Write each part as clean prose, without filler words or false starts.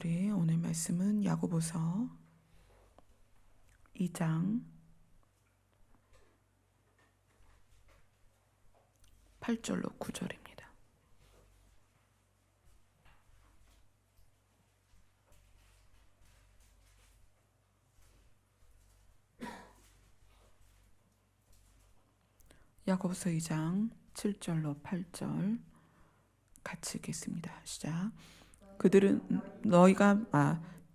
우리 오늘 말씀은 야고보서 2장 8절로 9절입니다. 야고보서 2장 7절로 8절 같이 읽겠습니다. 시작. 그들은 너희가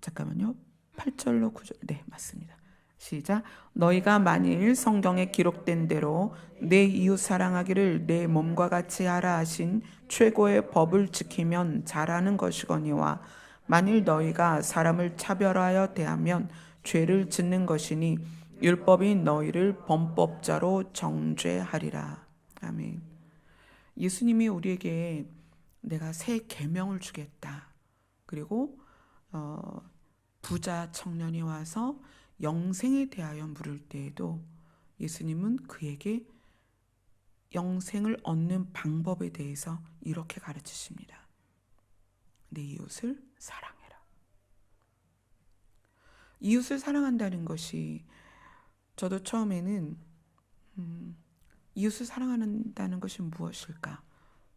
8절로 9절. 네, 맞습니다. 시작. 너희가 만일 성경에 기록된 대로 내 이웃 사랑하기를 내 몸과 같이 하라 하신 최고의 법을 지키면 잘하는 것이거니와 만일 너희가 사람을 차별하여 대하면 죄를 짓는 것이니 율법이 너희를 범법자로 정죄하리라. 아멘. 예수님이 우리에게 내가 새 계명을 주겠다. 그리고 부자 청년이 와서 영생에 대하여 물을 때에도 예수님은 그에게 영생을 얻는 방법에 대해서 이렇게 가르치십니다. 내 이웃을 사랑해라. 이웃을 사랑한다는 것이 저도 처음에는 이웃을 사랑한다는 것이 무엇일까?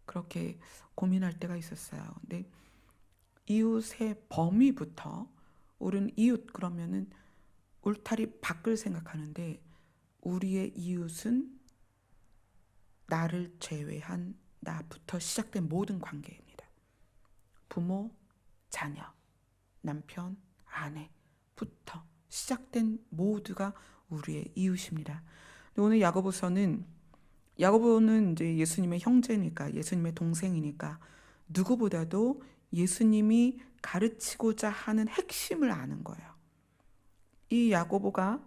그렇게 고민할 때가 있었어요. 근데 이웃의 범위부터 우리는 이웃 그러면은 울타리 밖을 생각하는데 우리의 이웃은 나를 제외한 나부터 시작된 모든 관계입니다. 부모, 자녀, 남편, 아내부터 시작된 모두가 우리의 이웃입니다. 오늘 야고보는 이제 예수님의 형제니까 예수님의 동생이니까 누구보다도 예수님이 가르치고자 하는 핵심을 아는 거예요. 이 야고보가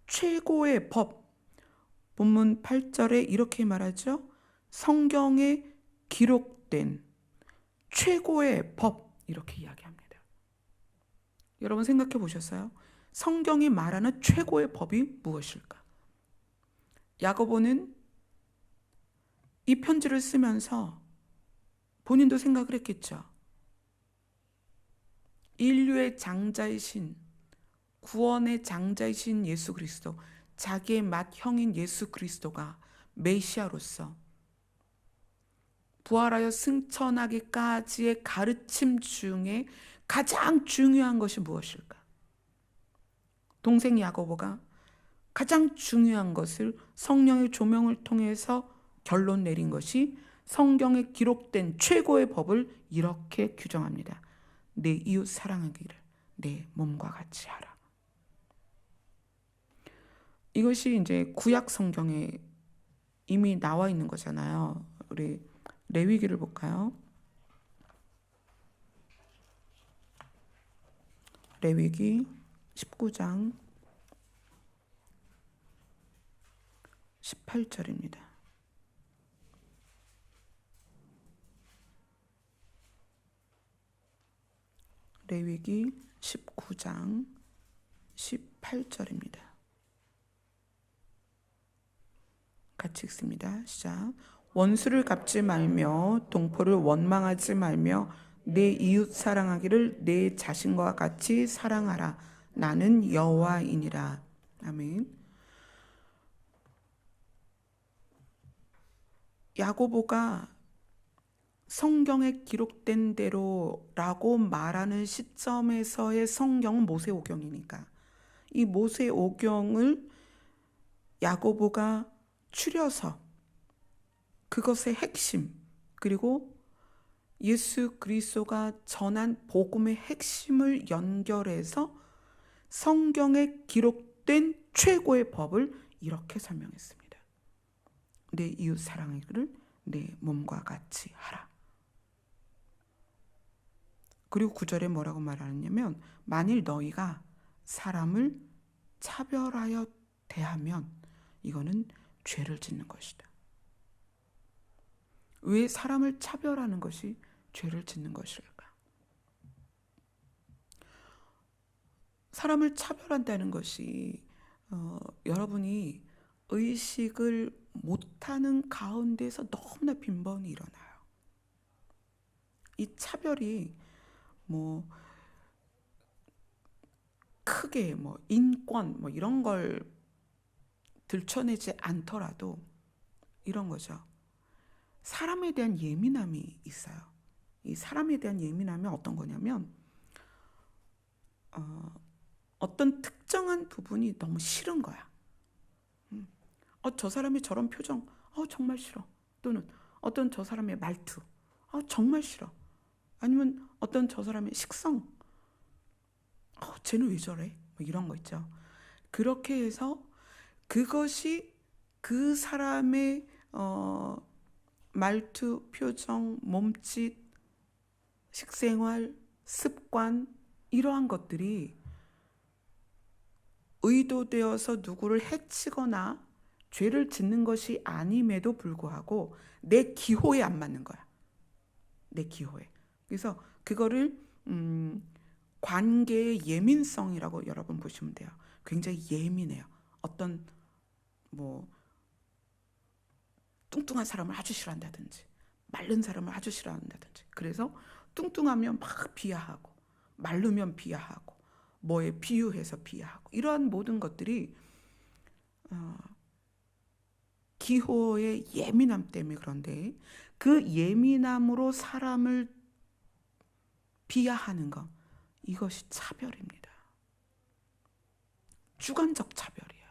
최고의 법, 본문 8절에 이렇게 말하죠. 성경에 기록된 최고의 법, 이렇게 이야기합니다. 여러분 생각해 보셨어요? 성경이 말하는 최고의 법이 무엇일까? 야고보는 이 편지를 쓰면서 본인도 생각을 했겠죠. 인류의 장자이신, 구원의 장자이신 예수 그리스도, 자기의 맏형인 예수 그리스도가 메시아로서 부활하여 승천하기까지의 가르침 중에 가장 중요한 것이 무엇일까? 동생 야고보가 가장 중요한 것을 성령의 조명을 통해서 결론 내린 것이 성경에 기록된 최고의 법을 이렇게 규정합니다. 내 이웃 사랑하기를 내 몸과 같이 하라. 이것이 이제 구약 성경에 이미 나와 있는 거잖아요. 우리 레위기를 볼까요? 레위기 19장 18절입니다. 레위기 19장 18절입니다. 같이 읽습니다. 시작. 원수를 갚지 말며 동포를 원망하지 말며 내 이웃 사랑하기를 내 자신과 같이 사랑하라. 나는 여호와이니라. 아멘. 야고보가 성경에 기록된 대로라고 말하는 시점에서의 성경은 모세오경이니까 이 모세오경을 야고보가 추려서 그것의 핵심 그리고 예수 그리스도가 전한 복음의 핵심을 연결해서 성경에 기록된 최고의 법을 이렇게 설명했습니다. 내 이웃 사랑하기를 내 몸과 같이 하라. 그리고 9절에 뭐라고 말하냐면 만일 너희가 사람을 차별하여 대하면 이거는 죄를 짓는 것이다. 왜 사람을 차별하는 것이 죄를 짓는 것일까? 사람을 차별한다는 것이 여러분이 의식을 못하는 가운데서 너무나 빈번히 일어나요. 이 차별이 크게 뭐 인권 뭐 이런 걸 들춰내지 않더라도 이런 거죠. 사람에 대한 예민함이 있어요. 이 사람에 대한 예민함이 어떤 거냐면 어떤 특정한 부분이 너무 싫은 거야. 저 사람이 저런 표정, 정말 싫어. 또는 어떤 저 사람의 말투, 정말 싫어. 아니면 어떤 저 사람의 식성, 쟤는 왜 저래? 뭐 이런 거 있죠. 그렇게 해서 그것이 그 사람의 말투, 표정, 몸짓, 식생활, 습관 이러한 것들이 의도되어서 누구를 해치거나 죄를 짓는 것이 아님에도 불구하고 내 기호에 안 맞는 거야. 내 기호에. 그래서 그거를 관계의 예민성이라고 여러분 보시면 돼요. 굉장히 예민해요. 어떤 뭐 뚱뚱한 사람을 아주 싫어한다든지 마른 사람을 아주 싫어한다든지 그래서 뚱뚱하면 막 비하하고 마르면 비하하고 뭐에 비유해서 비하하고 이러한 모든 것들이 기호의 예민함 때문에 그런데 그 예민함으로 사람을 비하하는 것 이것이 차별입니다. 주관적 차별이에요.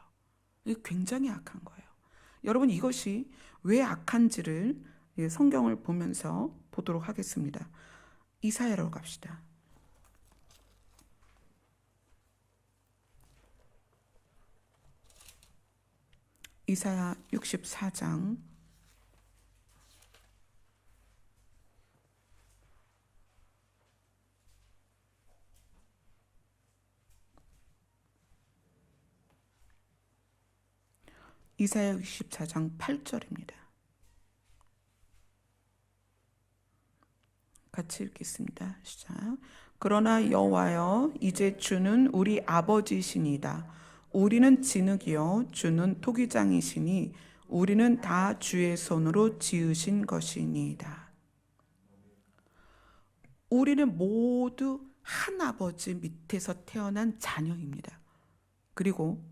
이게 굉장히 악한 거예요. 여러분 이것이 왜 악한지를 성경을 보면서 보도록 하겠습니다. 이사야로 갑시다. 이사야 64장 이사야 64장 8절입니다. 같이 읽겠습니다. 시작. 그러나 여호와여 이제 주는 우리 아버지시니다. 우리는 진흙이요 주는 토기장이시니 우리는 다 주의 손으로 지으신 것이니이다. 우리는 모두 한 아버지 밑에서 태어난 자녀입니다. 그리고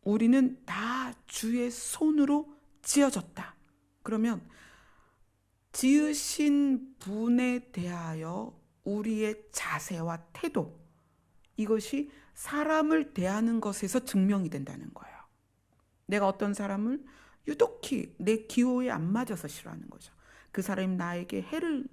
우리는 다 주의 손으로 지어졌다. 그러면 지으신 분에 대하여 우리의 자세와 태도 이것이 사람을 대하는 것에서 증명이 된다는 거예요. 내가 어떤 사람을 유독히 내 기호에 안 맞아서 싫어하는 거죠. 그 사람이 나에게 해를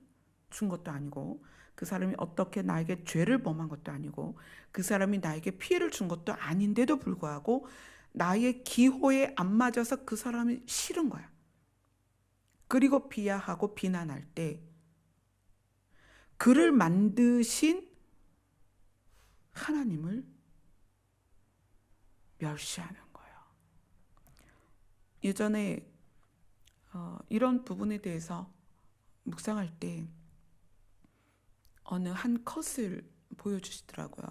준 것도 아니고 그 사람이 어떻게 나에게 죄를 범한 것도 아니고 그 사람이 나에게 피해를 준 것도 아닌데도 불구하고 나의 기호에 안 맞아서 그 사람이 싫은 거야. 그리고 비하하고 비난할 때 그를 만드신 하나님을 멸시하는 거예요. 예전에 이런 부분에 대해서 묵상할 때 어느 한 컷을 보여주시더라고요.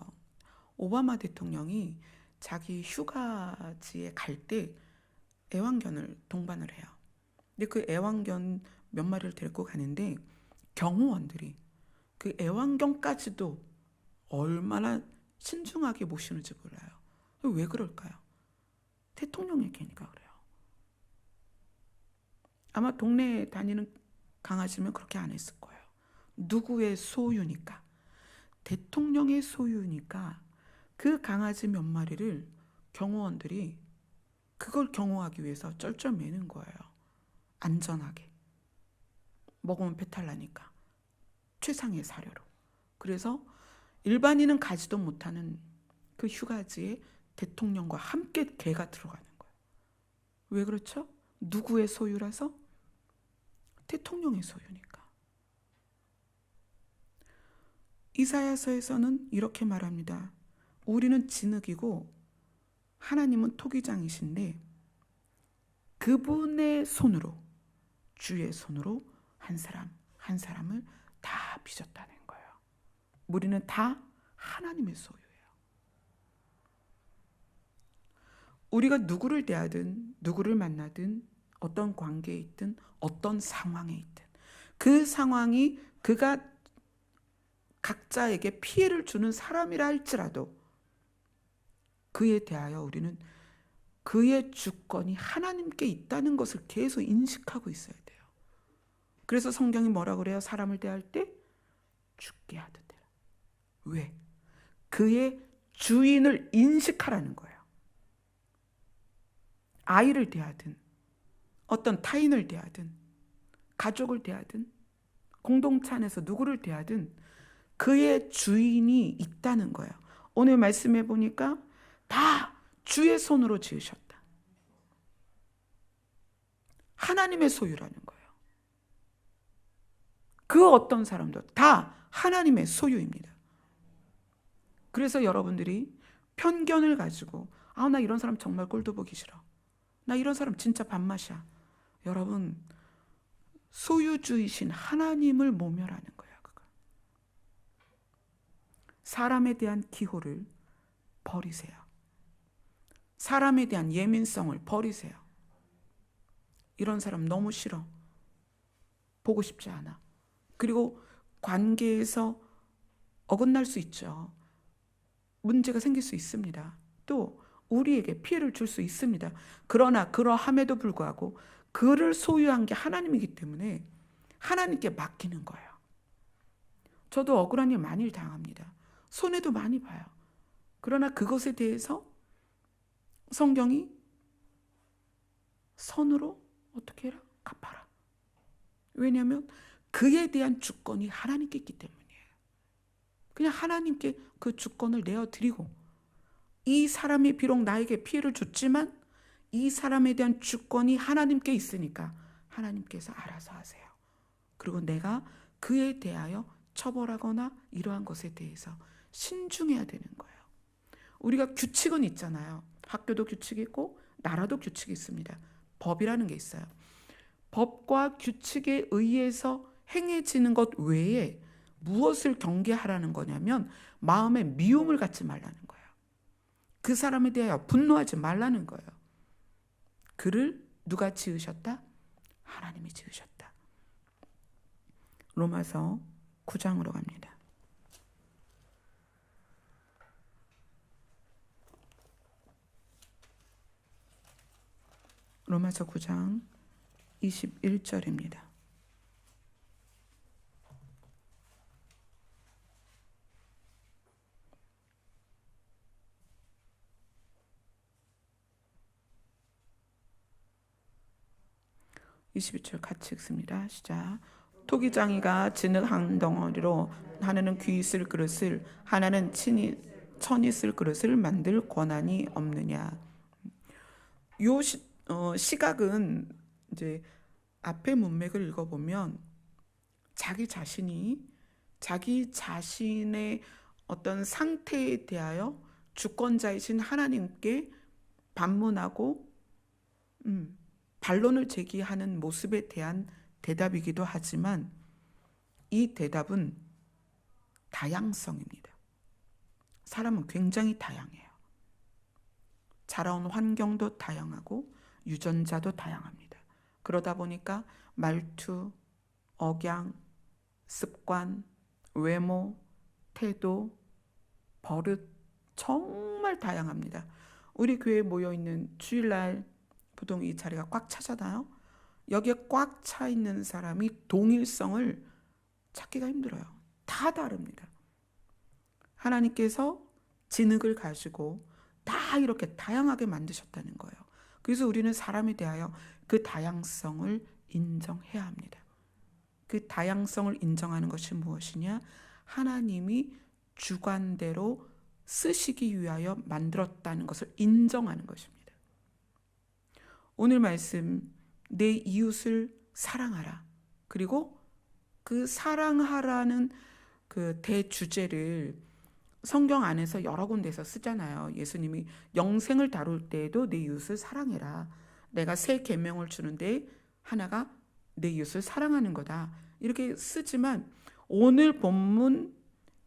오바마 대통령이 자기 휴가지에 갈 때 애완견을 동반을 해요. 근데 그 애완견 몇 마리를 데리고 가는데 경호원들이 그 애완견까지도 얼마나 신중하게 모시는지 몰라요. 왜 그럴까요? 대통령의 개니까 그래요. 아마 동네에 다니는 강아지면 그렇게 안 했을 거예요. 누구의 소유니까. 대통령의 소유니까 그 강아지 몇 마리를 경호원들이 그걸 경호하기 위해서 쩔쩔매는 거예요. 안전하게. 먹으면 배탈 나니까. 최상의 사료로. 그래서 일반인은 가지도 못하는 그 휴가지에 대통령과 함께 개가 들어가는 거예요. 왜 그렇죠? 누구의 소유라서? 대통령의 소유니까. 이사야서에서는 이렇게 말합니다. 우리는 진흙이고 하나님은 토기장이신데 그분의 손으로 주의 손으로 한 사람 한 사람을 다 빚었다는 거예요. 우리는 다 하나님의 소유예요. 우리가 누구를 대하든 누구를 만나든 어떤 관계에 있든 어떤 상황에 있든 그 상황이 그가 각자에게 피해를 주는 사람이라 할지라도 그에 대하여 우리는 그의 주권이 하나님께 있다는 것을 계속 인식하고 있어야 돼요. 그래서 성경이 뭐라 그래요? 사람을 대할 때 죽게 하듯 해라. 왜? 그의 주인을 인식하라는 거예요. 아이를 대하든 어떤 타인을 대하든 가족을 대하든 공동체 안에서 누구를 대하든 그의 주인이 있다는 거예요. 오늘 말씀해 보니까 다 주의 손으로 지으셨다. 하나님의 소유라는 거예요. 그 어떤 사람도 다 하나님의 소유입니다. 그래서 여러분들이 편견을 가지고 나 이런 사람 정말 꼴도 보기 싫어. 나 이런 사람 진짜 밥맛이야. 여러분, 소유주이신 하나님을 모멸하는 거야. 그거. 사람에 대한 기호를 버리세요. 사람에 대한 예민성을 버리세요. 이런 사람 너무 싫어. 보고 싶지 않아. 그리고 관계에서 어긋날 수 있죠. 문제가 생길 수 있습니다. 또 우리에게 피해를 줄 수 있습니다. 그러나 그러함에도 불구하고 그를 소유한 게 하나님이기 때문에 하나님께 맡기는 거예요. 저도 억울한 일 많이 당합니다. 손해도 많이 봐요. 그러나 그것에 대해서 성경이 선으로 어떻게 해라? 갚아라. 왜냐하면 그에 대한 주권이 하나님께 있기 때문이에요. 그냥 하나님께 그 주권을 내어드리고 이 사람이 비록 나에게 피해를 줬지만 이 사람에 대한 주권이 하나님께 있으니까 하나님께서 알아서 하세요. 그리고 내가 그에 대하여 처벌하거나 이러한 것에 대해서 신중해야 되는 거예요. 우리가 규칙은 있잖아요. 학교도 규칙이 있고 나라도 규칙이 있습니다. 법이라는 게 있어요. 법과 규칙에 의해서 행해지는 것 외에 무엇을 경계하라는 거냐면 마음에 미움을 갖지 말라는 거예요. 그 사람에 대하여 분노하지 말라는 거예요. 그를 누가 지으셨다? 하나님이 지으셨다. 로마서 9장으로 갑니다. 로마서 9장 21절입니다. 같이 읽습니다. 시작. 토기장이가 진흙 한 덩어리로 하나는 귀 쓸 그릇을 하나는 천이 쓸 그릇을 만들 권한이 없느냐. 요 시각은 이제 앞에 문맥을 읽어보면 자기 자신의 어떤 상태에 대하여 주권자이신 하나님께 반문하고 반론을 제기하는 모습에 대한 대답이기도 하지만 이 대답은 다양성입니다. 사람은 굉장히 다양해요. 자라온 환경도 다양하고 유전자도 다양합니다. 그러다 보니까 말투, 억양, 습관, 외모, 태도, 버릇 정말 다양합니다. 우리 교회에 모여있는 주일날 보통 이 자리가 꽉 차잖아요. 여기에 꽉 차 있는 사람이 동일성을 찾기가 힘들어요. 다 다릅니다. 하나님께서 진흙을 가지고 다 이렇게 다양하게 만드셨다는 거예요. 그래서 우리는 사람에 대하여 그 다양성을 인정해야 합니다. 그 다양성을 인정하는 것이 무엇이냐? 하나님이 주관대로 쓰시기 위하여 만들었다는 것을 인정하는 것입니다. 오늘 말씀, 내 이웃을 사랑하라. 그리고 그 사랑하라는 그 대주제를 성경 안에서 여러 군데서 쓰잖아요. 예수님이 영생을 다룰 때에도 내 이웃을 사랑해라. 내가 새 계명을 주는데 하나가 내 이웃을 사랑하는 거다. 이렇게 쓰지만 오늘 본문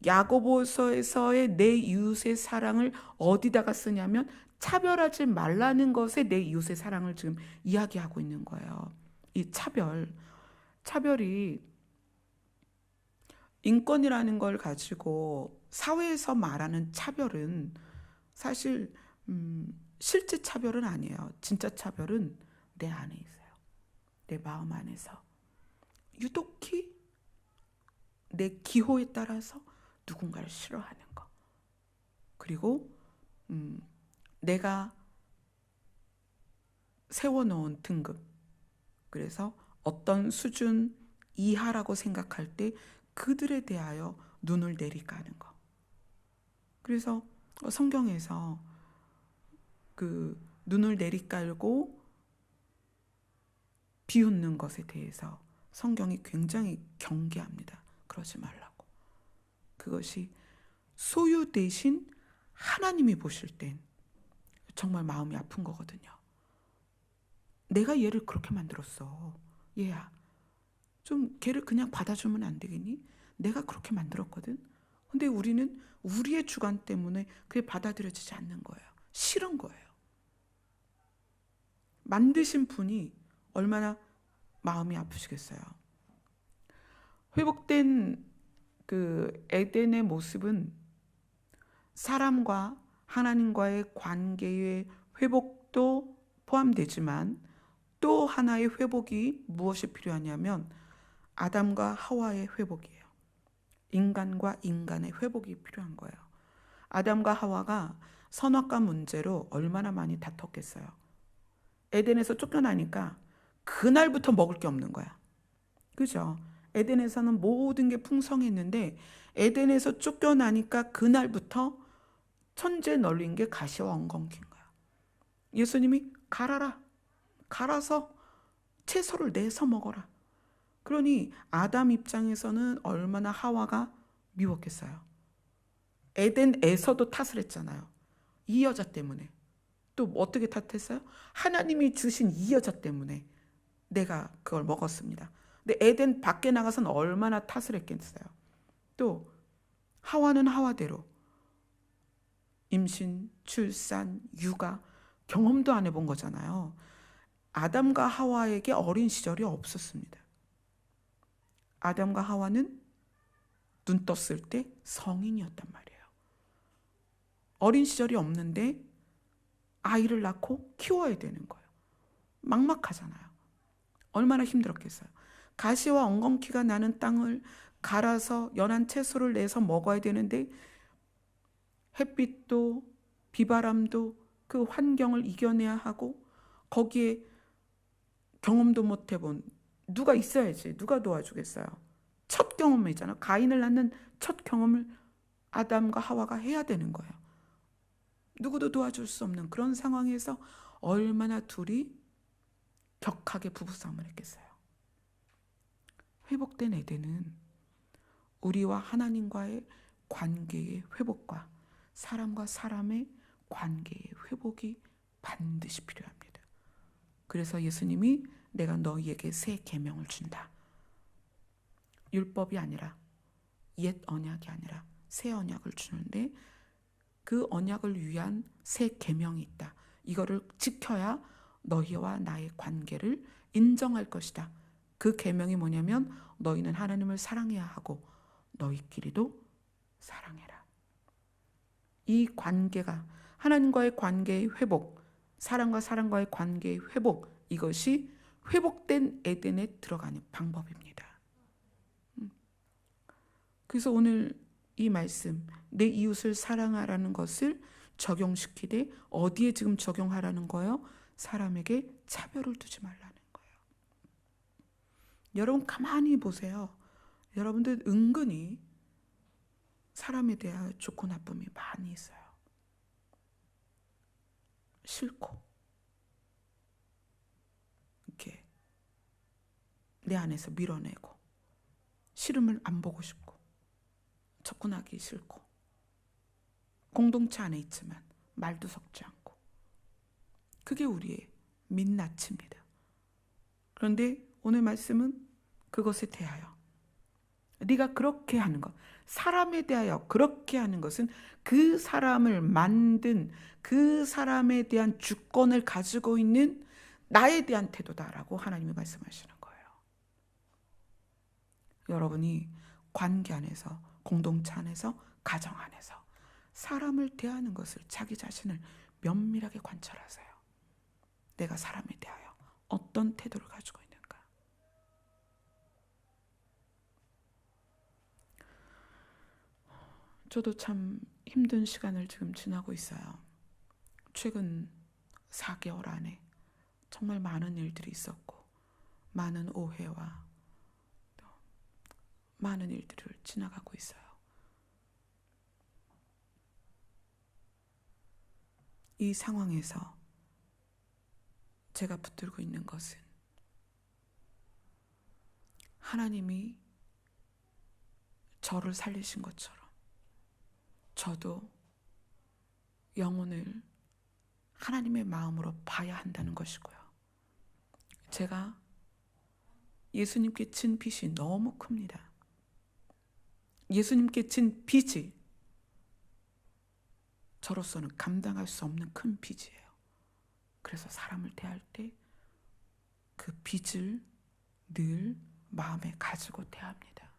야고보서에서의 내 이웃의 사랑을 어디다가 쓰냐면 차별하지 말라는 것에 내 이웃의 사랑을 지금 이야기하고 있는 거예요. 이 차별이 인권이라는 걸 가지고 사회에서 말하는 차별은 사실 실제 차별은 아니에요. 진짜 차별은 내 안에 있어요. 내 마음 안에서. 유독히 내 기호에 따라서 누군가를 싫어하는 거. 그리고 내가 세워놓은 등급. 그래서 어떤 수준 이하라고 생각할 때 그들에 대하여 눈을 내리까는 거. 그래서 성경에서 그 눈을 내리깔고 비웃는 것에 대해서 성경이 굉장히 경계합니다. 그러지 말라고. 그것이 소유 대신 하나님이 보실 땐 정말 마음이 아픈 거거든요. 내가 얘를 그렇게 만들었어. 얘야, 좀 걔를 그냥 받아주면 안 되겠니? 내가 그렇게 만들었거든. 근데 우리는 우리의 주관 때문에 그게 받아들여지지 않는 거예요. 싫은 거예요. 만드신 분이 얼마나 마음이 아프시겠어요. 회복된 그 에덴의 모습은 사람과 하나님과의 관계의 회복도 포함되지만 또 하나의 회복이 무엇이 필요하냐면 아담과 하와의 회복이에요. 인간과 인간의 회복이 필요한 거예요. 아담과 하와가 선악과 문제로 얼마나 많이 다퉜겠어요. 에덴에서 쫓겨나니까 그날부터 먹을 게 없는 거야. 그죠? 에덴에서는 모든 게 풍성했는데 에덴에서 쫓겨나니까 그날부터 천재 널린 게 가시와 엉겅퀴인 거야. 예수님이 갈아라. 갈아서 채소를 내서 먹어라. 그러니 아담 입장에서는 얼마나 하와가 미웠겠어요. 에덴에서도 탓을 했잖아요. 이 여자 때문에. 또 어떻게 탓했어요? 하나님이 주신 이 여자 때문에 내가 그걸 먹었습니다. 근데 에덴 밖에 나가서는 얼마나 탓을 했겠어요. 또 하와는 하와대로 임신, 출산, 육아 경험도 안 해본 거잖아요. 아담과 하와에게 어린 시절이 없었습니다. 아담과 하와는 눈 떴을 때 성인이었단 말이에요. 어린 시절이 없는데 아이를 낳고 키워야 되는 거예요. 막막하잖아요. 얼마나 힘들었겠어요. 가시와 엉겅퀴가 나는 땅을 갈아서 연한 채소를 내서 먹어야 되는데 햇빛도 비바람도 그 환경을 이겨내야 하고 거기에 경험도 못 해본 누가 있어야지. 누가 도와주겠어요. 첫 경험이잖아요. 가인을 낳는 첫 경험을 아담과 하와가 해야 되는 거예요. 누구도 도와줄 수 없는 그런 상황에서 얼마나 둘이 격하게 부부싸움을 했겠어요. 회복된 에덴은 우리와 하나님과의 관계의 회복과 사람과 사람의 관계의 회복이 반드시 필요합니다. 그래서 예수님이 내가 너희에게 새 계명을 준다. 율법이 아니라 옛 언약이 아니라 새 언약을 주는데 그 언약을 위한 새 계명이 있다. 이거를 지켜야 너희와 나의 관계를 인정할 것이다. 그 계명이 뭐냐면 너희는 하나님을 사랑해야 하고 너희끼리도 사랑해라. 이 관계가 하나님과의 관계의 회복, 사람과 사람과의 관계의 회복, 이것이 회복된 에덴에 들어가는 방법입니다. 그래서 오늘 이 말씀, 내 이웃을 사랑하라는 것을 적용시키되 어디에 지금 적용하라는 거예요? 사람에게 차별을 두지 말라는 거예요. 여러분 가만히 보세요. 여러분들 은근히 사람에 대한 좋고 나쁨이 많이 있어요. 싫고 이렇게 내 안에서 밀어내고 싫음을 안 보고 싶고 접근하기 싫고 공동체 안에 있지만 말도 섞지 않고 그게 우리의 민낯입니다. 그런데 오늘 말씀은 그것에 대하여 네가 그렇게 하는 것, 사람에 대하여 그렇게 하는 것은 그 사람을 만든 그 사람에 대한 주권을 가지고 있는 나에 대한 태도다라고 하나님이 말씀하시는 거예요. 여러분이 관계 안에서, 공동체 안에서, 가정 안에서 사람을 대하는 것을, 자기 자신을 면밀하게 관찰하세요. 내가 사람에 대하여 어떤 태도를 가지고 있는가? 저도 참 힘든 시간을 지금 지나고 있어요. 최근 4개월 안에 정말 많은 일들이 있었고, 많은 오해와 또 많은 일들을 지나가고 있어요. 이 상황에서 제가 붙들고 있는 것은 하나님이 저를 살리신 것처럼 저도 영혼을 하나님의 마음으로 봐야 한다는 것이고요. 제가 예수님께 진 빚이 너무 큽니다. 예수님께 진 빚이 저로서는 감당할 수 없는 큰 빚이에요. 그래서 사람을 대할 때 그 빚을 늘 마음에 가지고 대합니다.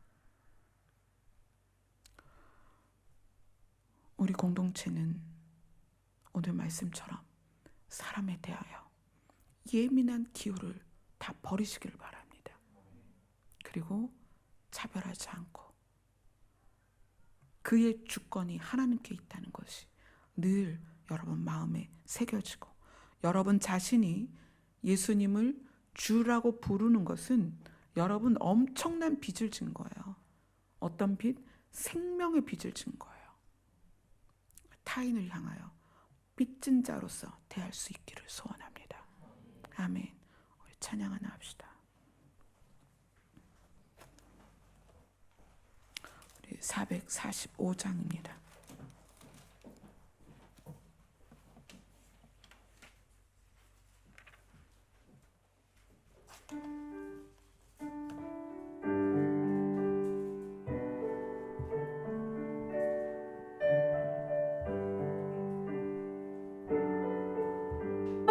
우리 공동체는 오늘 말씀처럼 사람에 대하여 예민한 기호를 다 버리시기를 바랍니다. 그리고 차별하지 않고 그의 주권이 하나님께 있다는 것이 늘 여러분 마음에 새겨지고, 여러분 자신이 예수님을 주라고 부르는 것은 여러분 엄청난 빚을 진 거예요. 어떤 빚? 생명의 빚을 진 거예요. 타인을 향하여 빚진 자로서 대할 수 있기를 소원합니다. 아멘. 우리 찬양 하나 합시다. 우리 445장입니다.